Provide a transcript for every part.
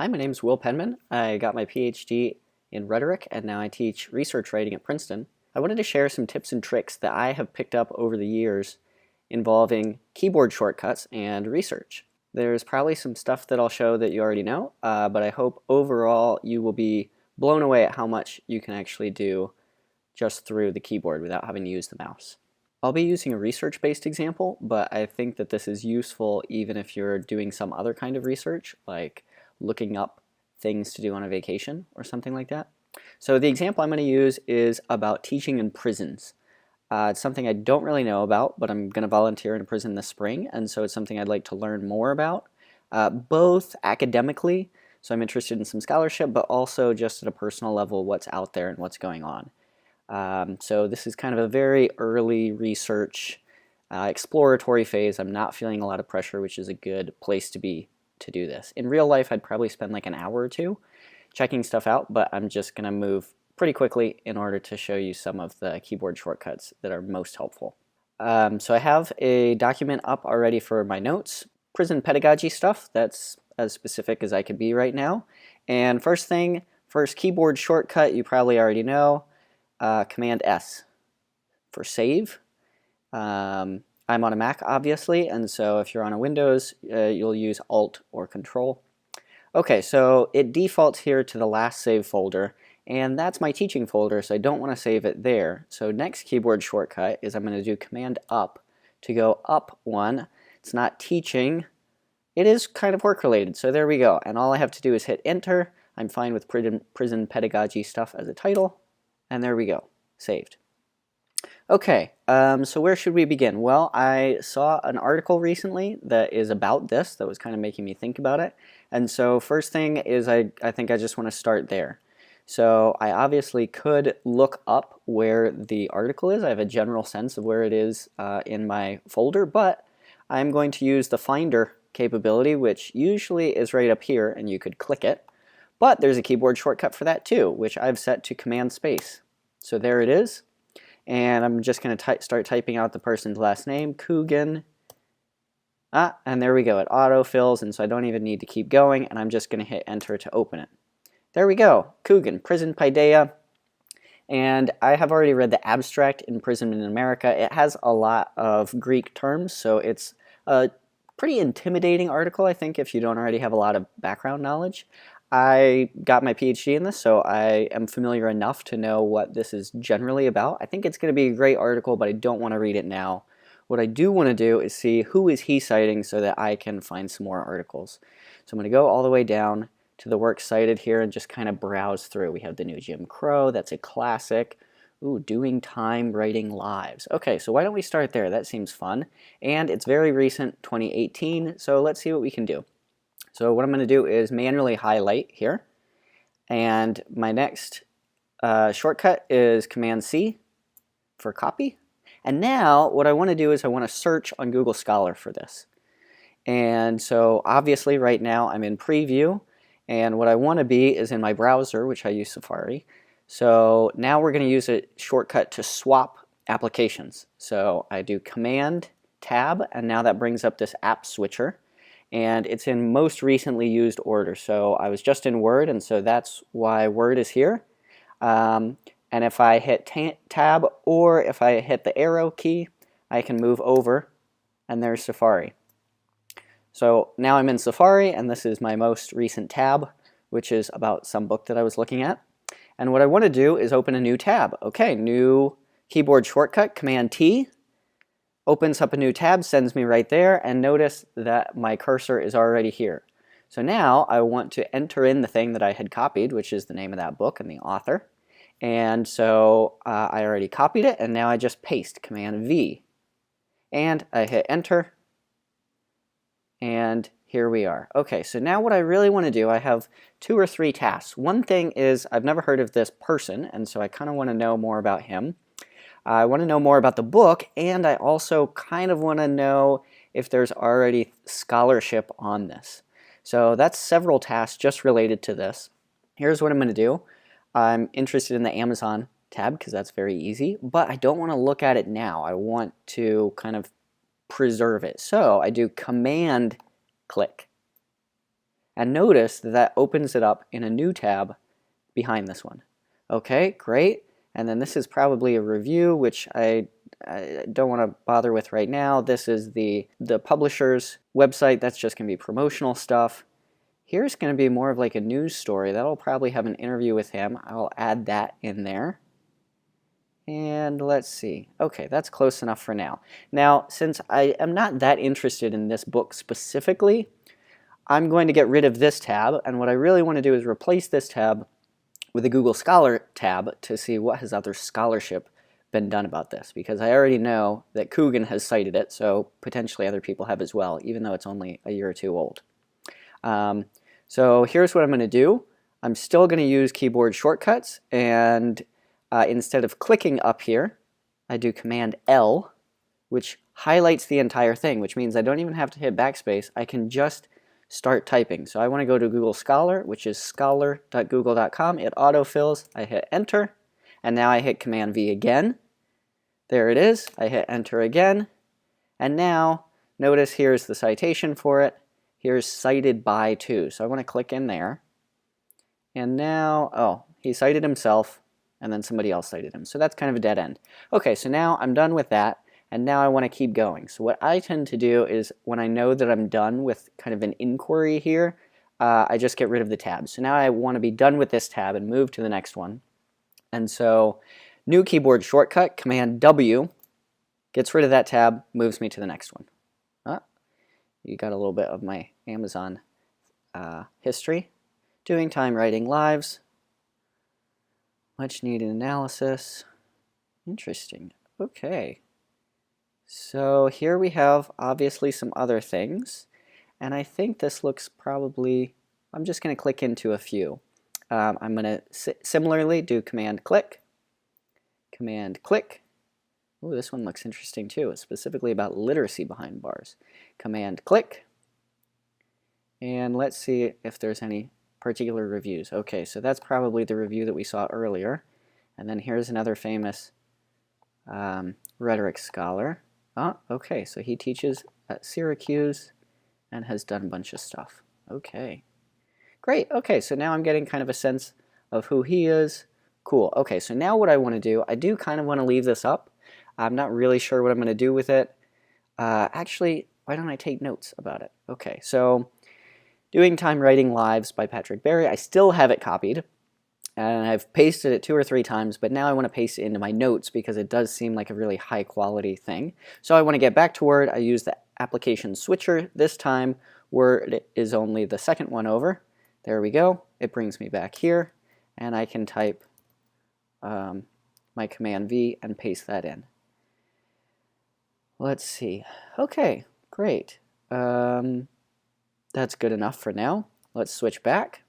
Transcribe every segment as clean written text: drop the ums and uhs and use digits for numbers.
Hi, my name is Will Penman. I got my PhD in rhetoric and now I teach research writing at Princeton. I wanted to share some tips and tricks that I have picked up over the years involving keyboard shortcuts and research. There's probably some stuff that I'll show that you already know, but I hope overall you will be blown away at how much you can actually do just through the keyboard without having to use the mouse. I'll be using a research-based example, but I think that this is useful even if you're doing some other kind of research, like looking up things to do on a vacation or something like that. So the example I'm going to use is about teaching in prisons. It's something I don't really know about, but I'm going to volunteer in a prison this spring, and so it's something I'd like to learn more about, both academically, so I'm interested in some scholarship, but also just at a personal level, what's out there and what's going on. So this is kind of a very early research, exploratory phase. I'm not feeling a lot of pressure, which is a good place to be to do this. In real life, I'd probably spend like an hour or two checking stuff out, but I'm just going to move pretty quickly in order to show you some of the keyboard shortcuts that are most helpful. So I have a document up already for my notes. Prison pedagogy stuff, that's as specific as I could be right now. And first keyboard shortcut you probably already know, Command S for save. I'm on a Mac obviously, and so if you're on a Windows, you'll use Alt or Control. Okay, so it defaults here to the last save folder, and that's my teaching folder, so I don't want to save it there. So next keyboard shortcut is I'm going to do Command Up to go up one. It's not teaching, it is kind of work related, so there we go. And all I have to do is hit Enter. I'm fine with prison pedagogy stuff as a title, and there we go, saved. Okay, so where should we begin? Well, I saw an article recently that is about this that was kind of making me think about it. And so first thing is I think I just want to start there. So I obviously could look up where the article is. I have a general sense of where it is in my folder, but I'm going to use the Finder capability, which usually is right up here, and you could click it. But there's a keyboard shortcut for that too, which I've set to Command Space. So there it is. And I'm just going to start typing out the person's last name, Coogan. And there we go. It autofills, and so I don't even need to keep going, and I'm just going to hit Enter to open it. There we go, Coogan, Prison Paideia. And I have already read the abstract, Imprisonment in America. It has a lot of Greek terms, so it's a pretty intimidating article, I think, if you don't already have a lot of background knowledge. I got my PhD in this, so I am familiar enough to know what this is generally about. I think it's going to be a great article, but I don't want to read it now. What I do want to do is see who is he citing so that I can find some more articles. So I'm going to go all the way down to the works cited here and just kind of browse through. We have the new Jim Crow, that's a classic. Ooh, Doing Time, Writing Lives. Okay, so why don't we start there? That seems fun. And it's very recent, 2018, so let's see what we can do. So what I'm going to do is manually highlight here, and my next shortcut is Command C for copy. And now what I want to do is I want to search on Google Scholar for this. And so obviously right now I'm in preview, and what I want to be is in my browser, which I use Safari. So now we're going to use a shortcut to swap applications. So I do Command Tab, and now that brings up this app switcher. And it's in most recently used order. So I was just in Word, and so that's why Word is here. And if I hit Tab or if I hit the arrow key, I can move over, and there's Safari. So now I'm in Safari, and this is my most recent tab, which is about some book that I was looking at. And what I want to do is open a new tab. Okay, new keyboard shortcut, Command T. Opens up a new tab, sends me right there, and notice that my cursor is already here. So now I want to enter in the thing that I had copied, which is the name of that book and the author. And so I already copied it, and now I just paste Command V. And I hit Enter, and here we are. Okay, so now what I really want to do, I have 2 or 3 tasks. One thing is I've never heard of this person, and so I kind of want to know more about him. I want to know more about the book, and I also kind of want to know if there's already scholarship on this. So that's several tasks just related to this. Here's what I'm going to do. I'm interested in the Amazon tab because that's very easy, but I don't want to look at it now. I want to kind of preserve it. So I do Command click. And notice that that opens it up in a new tab behind this one. Okay, great. And then this is probably a review, which I don't want to bother with right now. This is the publisher's website. That's just going to be promotional stuff. Here's going to be more of like a news story. That'll probably have an interview with him. I'll add that in there. And let's see. Okay, that's close enough for now. Now, since I am not that interested in this book specifically, I'm going to get rid of this tab. And what I really want to do is replace this tab with the Google Scholar tab to see what has other scholarship been done about this, because I already know that Coogan has cited it, so potentially other people have as well, even though it's only a year or two old. So here's what I'm going to do. I'm still going to use keyboard shortcuts, and instead of clicking up here, I do cmd+l, which highlights the entire thing, which means I don't even have to hit backspace. I can just start typing. So I want to go to Google Scholar, which is scholar.google.com. It autofills. I hit enter, and now I hit Command-V again. There it is. I hit enter again, and now notice here's the citation for it. Here's cited by to. So I want to click in there, and now, oh, he cited himself, and then somebody else cited him. So that's kind of a dead end. Okay, so now I'm done with that. And now I want to keep going. So what I tend to do is when I know that I'm done with kind of an inquiry here, I just get rid of the tab. So now I want to be done with this tab and move to the next one. And so new keyboard shortcut, Command-W, gets rid of that tab, moves me to the next one. You got a little bit of my Amazon history. Doing time writing lives. Much needed analysis. Interesting. Okay. So here we have obviously some other things, and I think this looks probably, I'm just going to click into a few. I'm going to similarly do Command-click, Command-click. Oh, this one looks interesting too. It's specifically about literacy behind bars. Command-click, and let's see if there's any particular reviews. Okay, so that's probably the review that we saw earlier. And then here's another famous rhetoric scholar. Okay, so he teaches at Syracuse and has done a bunch of stuff. Okay, great. Okay, so now I'm getting kind of a sense of who he is. Cool. Okay, so now what I want to do, I do kind of want to leave this up. I'm not really sure what I'm going to do with it. Actually, why don't I take notes about it? Okay, so doing Time Writing Lives by Patrick Berry. I still have it copied, and I've pasted it 2 or 3 times, but now I want to paste it into my notes because it does seem like a really high quality thing. So I want to get back to Word. I use the application switcher. This time Word is only the second one over. There we go. It brings me back here, and I can type my Command-V and paste that in. Let's see. Okay, great. That's good enough for now. Let's switch back.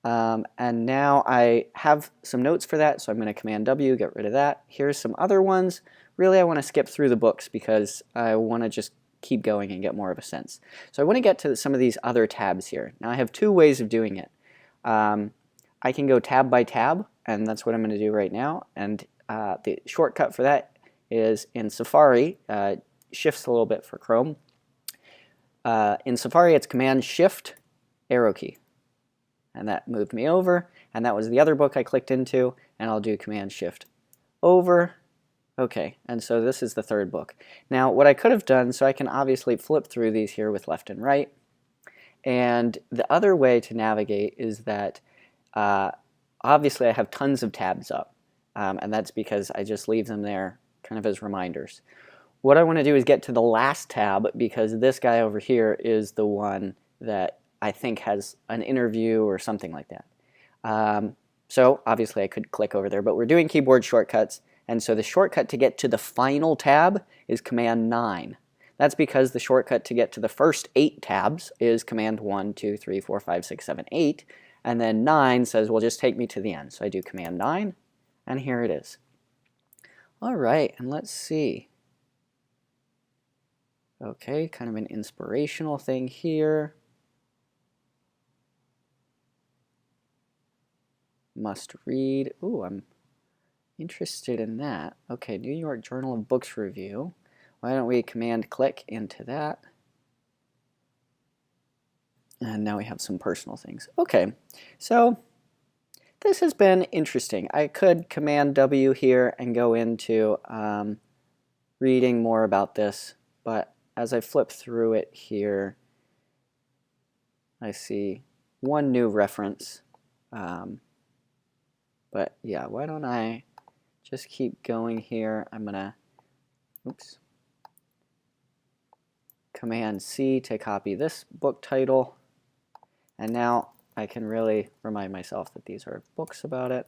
And now I have some notes for that, so I'm going to Command-W, get rid of that. Here's some other ones. Really, I want to skip through the books because I want to just keep going and get more of a sense. So I want to get to some of these other tabs here. Now I have 2 ways of doing it. I can go tab by tab, and that's what I'm going to do right now. And the shortcut for that is in Safari, shifts a little bit for Chrome. In Safari, it's Command-Shift, arrow key. And that moved me over, and that was the other book I clicked into, and I'll do Command-Shift over. Okay, and so this is the 3rd book. Now, what I could have done, so I can obviously flip through these here with left and right, and the other way to navigate is that obviously I have tons of tabs up, and that's because I just leave them there kind of as reminders. What I want to do is get to the last tab because this guy over here is the one that I think has an interview or something like that. So obviously I could click over there, but we're doing keyboard shortcuts, and so the shortcut to get to the final tab is Command-9. That's because the shortcut to get to the first 8 tabs is Command-1, 2, 3, 4, 5, 6, 7, 8, and then 9 says, well, just take me to the end. So I do Command-9, and here it is. All right, and let's see. Okay, kind of an inspirational thing here. Must read. Ooh, I'm interested in that. Okay, New York Journal of Books review. Why don't we Command-click into that? And now we have some personal things. Okay, so this has been interesting. I could Command W here and go into reading more about this, but as I flip through it here, I see one new reference. But yeah, why don't I just keep going here? I'm gonna, oops, Command C to copy this book title. And now I can really remind myself that these are books about it.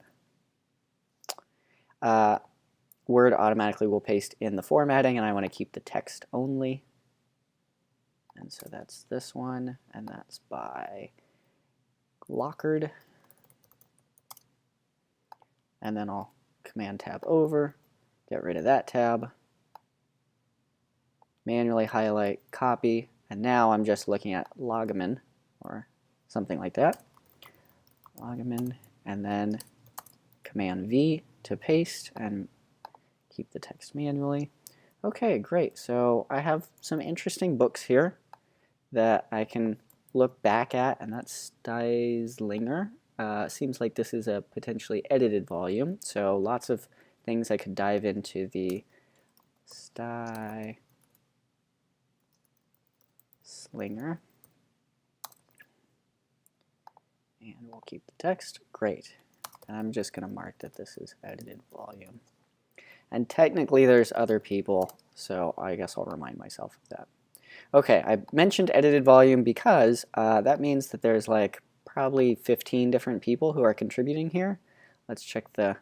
Word automatically will paste in the formatting, and I want to keep the text only. And so that's this one, and that's by Lockard. And then I'll Command Tab over, get rid of that tab, manually highlight, copy, and now I'm just looking at Loggeman or something like that. Loggeman, and then Command V to paste and keep the text manually. Okay, great. So I have some interesting books here that I can look back at, and that's Steislinger. Seems like this is a potentially edited volume, so lots of things I could dive into the Steislinger. And we'll keep the text. Great. And I'm just going to mark that this is edited volume. And technically there's other people, so I guess I'll remind myself of that. Okay, I mentioned edited volume because that means that there's like probably 15 different people who are contributing here. Let's check the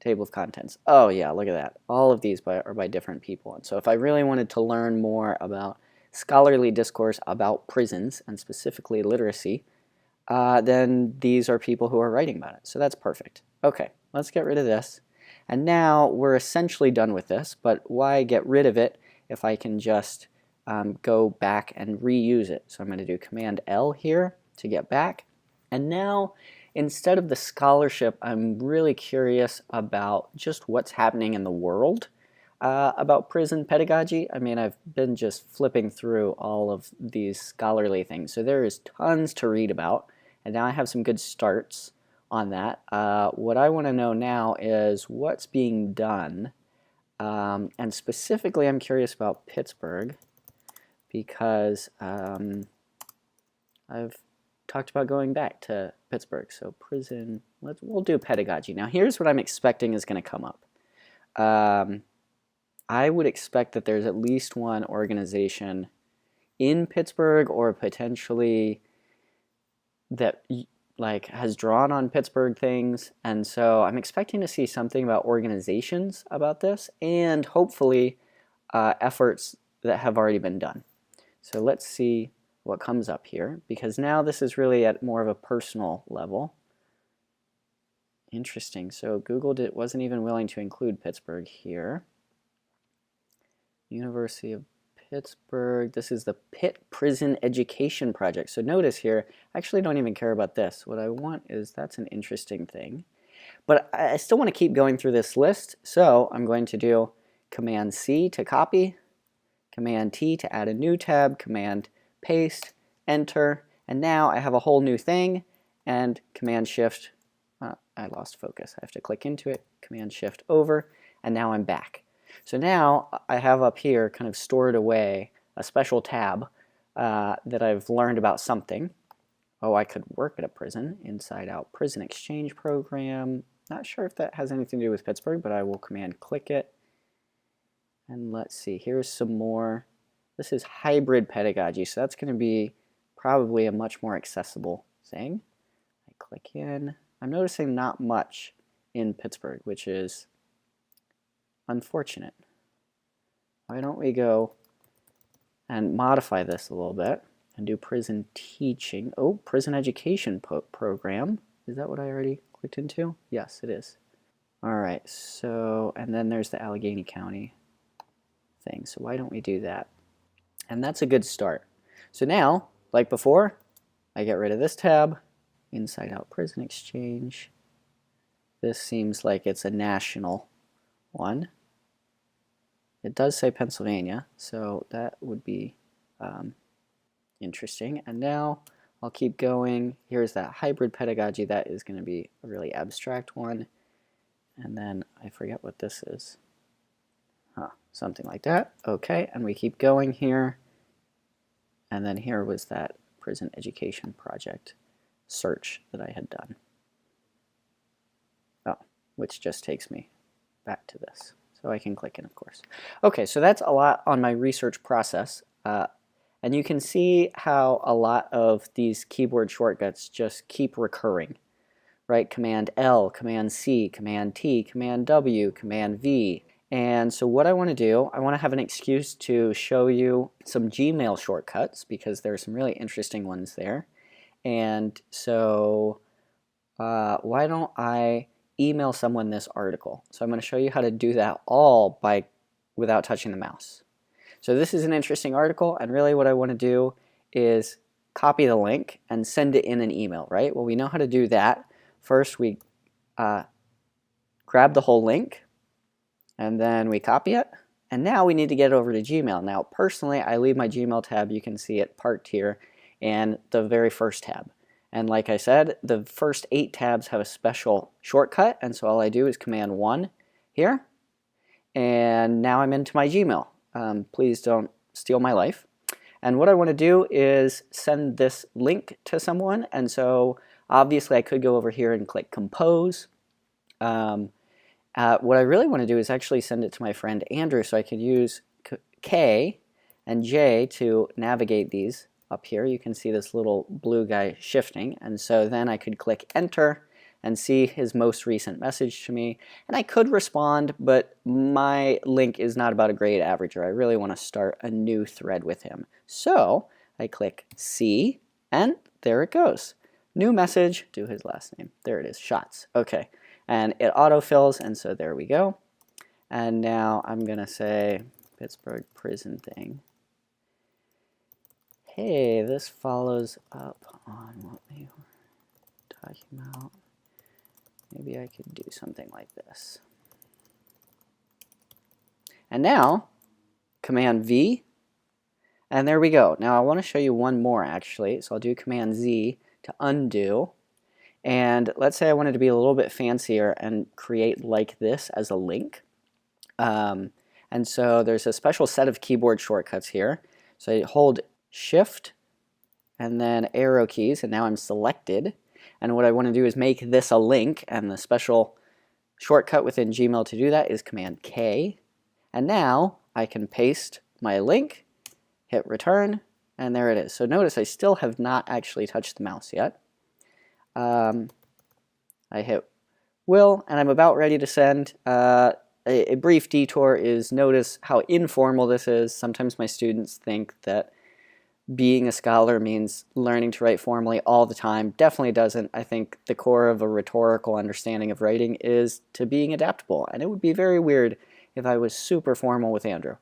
table of contents. Oh yeah, look at that. All of these are by different people. And so if I really wanted to learn more about scholarly discourse about prisons, and specifically literacy, then these are people who are writing about it. So that's perfect. Okay, let's get rid of this. And now we're essentially done with this, but why get rid of it if I can just go back and reuse it? So I'm going to do Command L here to get back. And now, instead of the scholarship, I'm really curious about just what's happening in the world about prison pedagogy. I mean, I've been just flipping through all of these scholarly things, so there is tons to read about, and now I have some good starts on that. What I want to know now is what's being done, and specifically I'm curious about Pittsburgh, because I've talked about going back to Pittsburgh. So prison, we'll do pedagogy. Now here's what I'm expecting is going to come up. I would expect that there's at least one organization in Pittsburgh, or potentially that like has drawn on Pittsburgh things, and so I'm expecting to see something about organizations about this, and hopefully efforts that have already been done. So let's see what comes up here, because now this is really at more of a personal level. Interesting. So Google wasn't even willing to include Pittsburgh here. University of Pittsburgh. This is the Pitt Prison Education Project. So notice here, I actually don't even care about this. What I want is, that's an interesting thing. But I still want to keep going through this list, so I'm going to do Command C to copy, Command T to add a new tab, Command paste, enter, and now I have a whole new thing, and Command Shift, I lost focus. I have to click into it, Command Shift over, and now I'm back. So now I have up here kind of stored away a special tab that I've learned about something. Oh, I could work at a prison, inside out prison exchange program. Not sure if that has anything to do with Pittsburgh, but I will Command click it. And let's see, here's some more. This is hybrid pedagogy, so that's going to be probably a much more accessible thing. I click in. I'm noticing not much in Pittsburgh, which is unfortunate. Why don't we go and modify this a little bit and do prison teaching. Oh, prison education program. Is that what I already clicked into? Yes, it is. All right, so, and then there's the Allegheny County thing. So why don't we do that? And that's a good start. So now, like before, I get rid of this tab, inside out prison exchange. This seems like it's a national one. It does say Pennsylvania, so that would be interesting. And now I'll keep going. Here's that hybrid pedagogy. That is going to be a really abstract one. And then I forget what this is. Something like that. Okay, and we keep going here. And then here was that prison education project search that I had done. Which just takes me back to this. So I can click in, of course. Okay, so that's a lot on my research process. And you can see how a lot of these keyboard shortcuts just keep recurring, right? Command L, Command C, Command T, Command W, Command V. And so what I want to do, I want to have an excuse to show you some Gmail shortcuts because there are some really interesting ones there. And so why don't I email someone this article? So I'm going to show you how to do that all without touching the mouse. So this is an interesting article, and really what I want to do is copy the link and send it in an email, right? Well, we know how to do that. First, we grab the whole link, and then we copy it, and now we need to get over to Gmail. Now, personally, I leave my Gmail tab, you can see it parked here, and the very first tab. And like I said, the first 8 tabs have a special shortcut, and so all I do is Command 1 here, and now I'm into my Gmail. Please don't steal my life. And what I want to do is send this link to someone, and so obviously I could go over here and click Compose. What I really want to do is actually send it to my friend Andrew, so I could use K and J to navigate these. Up here you can see this little blue guy shifting, and so then I could click Enter and see his most recent message to me, and I could respond, but my link is not about a grade averager. I really want to start a new thread with him. So I click C, and there it goes. New message to his last name. There it is, Shots. Okay, and it autofills, and so there we go. And now I'm gonna say Pittsburgh prison thing. Hey, this follows up on what we were talking about. Maybe I could do something like this. And now, Command V, and there we go. Now I want to show you one more actually, so I'll do Command Z to undo. And let's say I wanted to be a little bit fancier and create like this as a link. And so there's a special set of keyboard shortcuts here. So I hold Shift and then arrow keys, and now I'm selected. And what I want to do is make this a link, and the special shortcut within Gmail to do that is Command K. And now I can paste my link, hit return, and there it is. So notice I still have not actually touched the mouse yet. I hit will, and I'm about ready to send. A brief detour is notice how informal this is. Sometimes my students think that being a scholar means learning to write formally all the time. Definitely doesn't. I think the core of a rhetorical understanding of writing is to being adaptable, and it would be very weird if I was super formal with Andrew.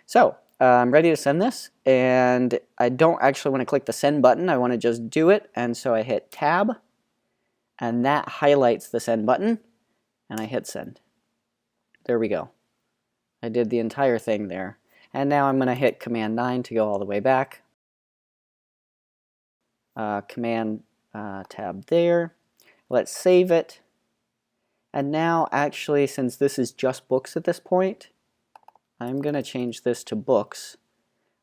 So I'm ready to send this, and I don't actually want to click the send button. I want to just do it, and so I hit Tab, and that highlights the send button, and I hit send. There we go. I did the entire thing there, and now I'm going to hit Command 9 to go all the way back. Command tab there. Let's save it. And now actually, since this is just books at this point, I'm going to change this to books.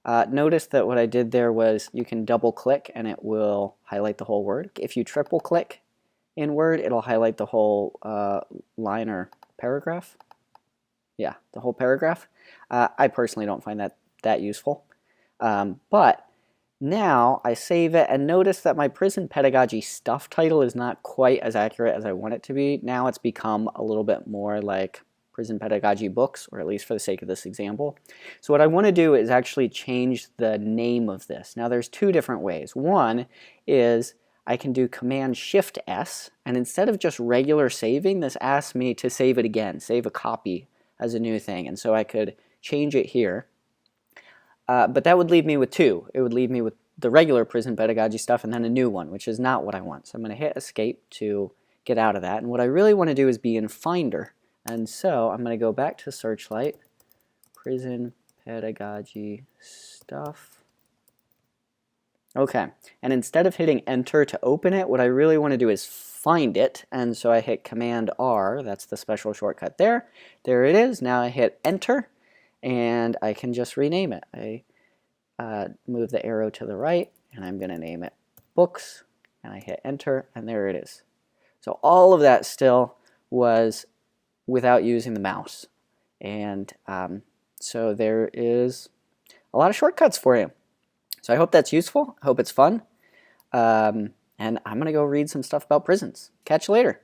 Notice that what I did there was you can double click and it will highlight the whole word. If you triple click in Word, it'll highlight the whole line or paragraph. Yeah, the whole paragraph. I personally don't find that useful. But now I save it, and notice that my prison pedagogy stuff title is not quite as accurate as I want it to be. Now it's become a little bit more like prison pedagogy books, or at least for the sake of this example. So what I want to do is actually change the name of this. Now there's 2 different ways. One is I can do Command Shift S, and instead of just regular saving, this asks me to save it again, save a copy as a new thing, and so I could change it here. But that would leave me with 2. It would leave me with the regular prison pedagogy stuff and then a new one, which is not what I want. So I'm going to hit Escape to get out of that. And what I really want to do is be in Finder. And so I'm going to go back to Searchlight, prison pedagogy stuff. Okay, and instead of hitting enter to open it, what I really want to do is find it, and so I hit Command R, that's the special shortcut there. There it is. Now I hit enter, and I can just rename it. I move the arrow to the right, and I'm going to name it Books, and I hit enter, and there it is. So all of that still was without using the mouse, and so there is a lot of shortcuts for you. So I hope that's useful. I hope it's fun. And I'm going to go read some stuff about prisons. Catch you later.